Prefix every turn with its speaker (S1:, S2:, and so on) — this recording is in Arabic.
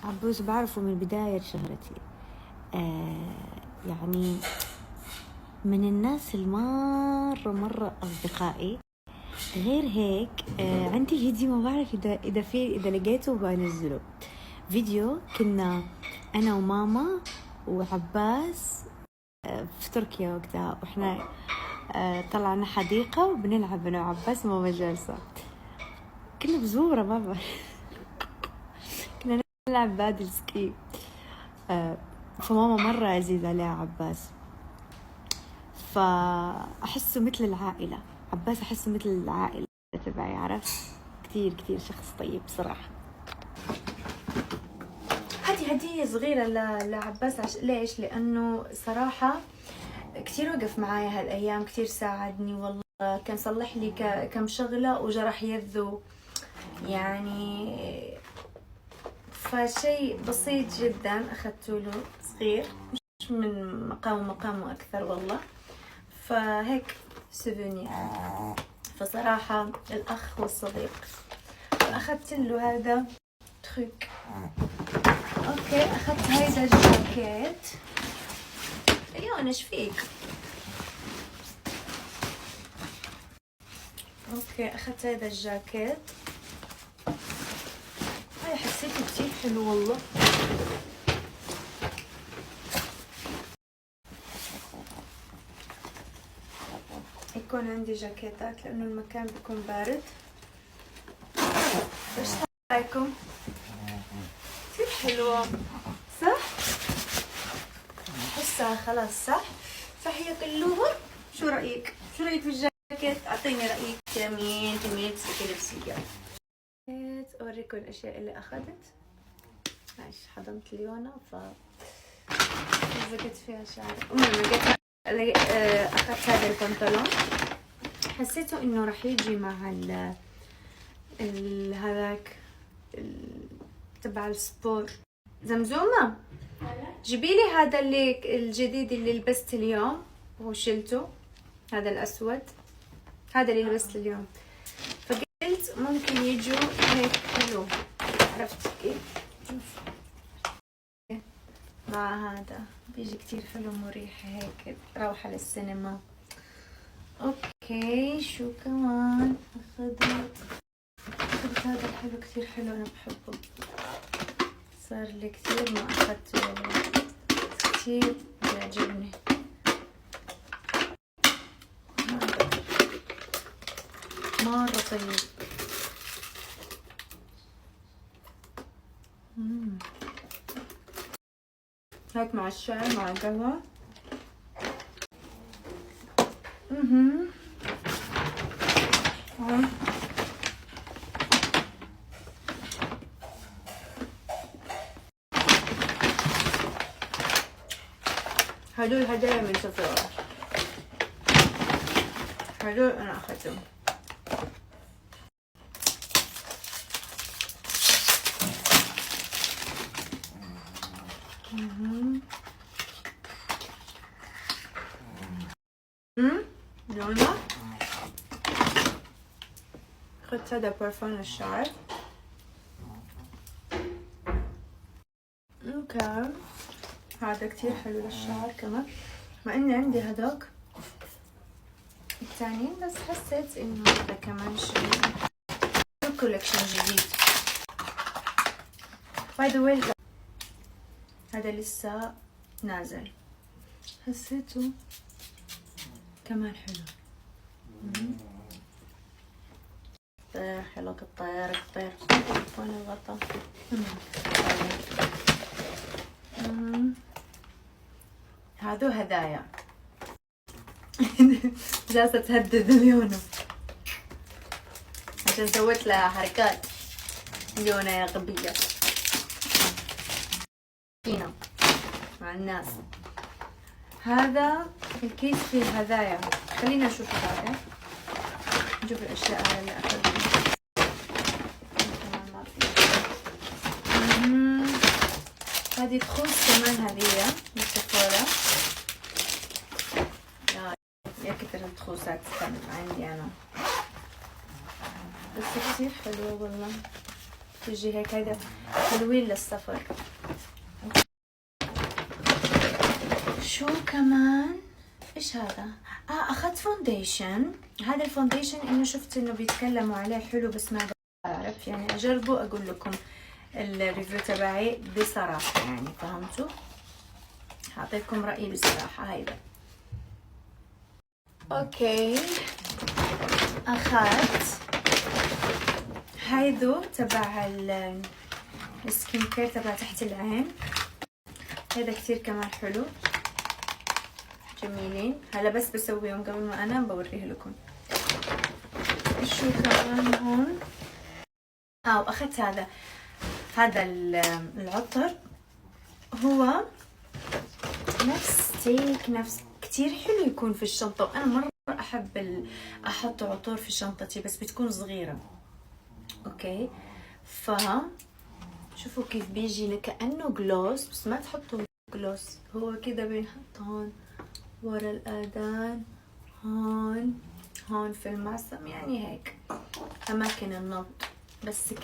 S1: عبوس بعرفه من بداية شهرتي. يعني من الناس مرة أصدقائي. غير هيك عندي فيديو ما بعرف إذا لقيته بنزله. فيديو كنا أنا وماما وعباس في تركيا وقتها، وإحنا طلعنا حديقة وبنلعب أنا وعباس وماما جالسة. كنا بزورة بابا كنا نلعب بادل سكي. فماما مرة عزيز عليها عباس، فأحسه مثل العائلة. عباس أحسه مثل العائلة تبعي، عرفت؟ كتير كتير شخص طيب صراحة. هذه هدية صغيرة لعباس. ليش؟ لأنه صراحة كتير وقف معايا هالأيام، كتير ساعدني والله. كان صلح لي كم شغلة وجرح يده يعني، فشيء بسيط جدا أخذته له صغير، مش من مقام أكثر والله. فهيك سوفينير. فصراحة الأخ والصديق. فأخذت له هذا تريك. أوكي، أخذت هيدا الجاكيت. أيوة ايش فيك؟ أوكي، أخذت هيدا الجاكيت. هاي حسيته كتير حلو والله. يكون عندي جاكيتات لأنه المكان بيكون بارد. ايش رايكم؟ كتير حلوة صح؟ حسها خلاص صح؟ صح يا كلوبة؟ شو رأيك؟ شو رأيك في الجاكيت؟ أعطيني رأيك. تمين تمسكي نفسية. أوريكم الأشياء اللي أخذت. معلش حضنت ليونا لزقت فيها شعر. أخذت هذا البنطلون، حسيته إنه رح يجي مع هذاك تبع السبور. زمزومة جيبي لي هذا اللي الجديد اللي لبست اليوم وشلته، هذا الأسود، هذا اللي لبست اليوم. فقلت ممكن يجوا هيك حلو، عرفت كيف؟ مع هذا بيجي كتير حلو مريح هيك، روحة للسينما. اوكي، شو كمان اخذت هذا الحلو، كتير حلو، انا بحبه. صار لي كتير ما اخذته والله، كتير بيعجبني. مرة طيب. هيك مع الشاي مع القهوة. هدول هدايا من سفارة، هدول انا اخذتهم. لونه اخذت هذا برفان الشعر. اوكي، هذا كتير حلو للشعر كمان، مع اني عندي هداك الثانيين، بس حسيت انه هذا كمان شيء كولكشن جديد. باي ذا واي هذا لسه نازل، حسيته كمان حلو. طير حلوك الطير وين الغطا؟ هادو هدايا جالسة تهدد ليونا عشان سويت لها حركات. ليونا يا غبية فينا مع الناس. هذا الكيس فيه هدايا، خلينا نشوف هذا، نشوف الأشياء اللي أخذتها. هذه تخص كمان هدية من سيفورا. يا كثر التخوصات عندي أنا، بس كثير حلوة والله. تجي هيك. هيدا حلوين للسفر. شو كمان؟ ايش هذا؟ اخذت فونديشن. هذا الفونديشن انه شفت انه بيتكلموا عليه حلو، بس ما بعرف يعني اجربه اقول لكم الريفيو تبعي بصراحة يعني، فهمتوا؟ هعطيكم رأيي بصراحة. هيدا اوكي. اخذت هيدو تبع السكين كير تبع تحت العين. هيدا كتير كمان حلو، جميلين. هلا بس بسويهم قبل ما انام بوريه لكم. شو كمان هون؟ واخذت هذا العطر. هو نفس ستيك، نفس كتير حلو يكون في الشنطة. وانا مرة احب احط عطور في شنطتي بس بتكون صغيرة. اوكي، شوفوا كيف بيجي كأنه جلوس، بس ما تحطوا جلوس، هو كده بينحط هون ورا الآذان، هون في المعصم، يعني هيك أماكن النبض بس.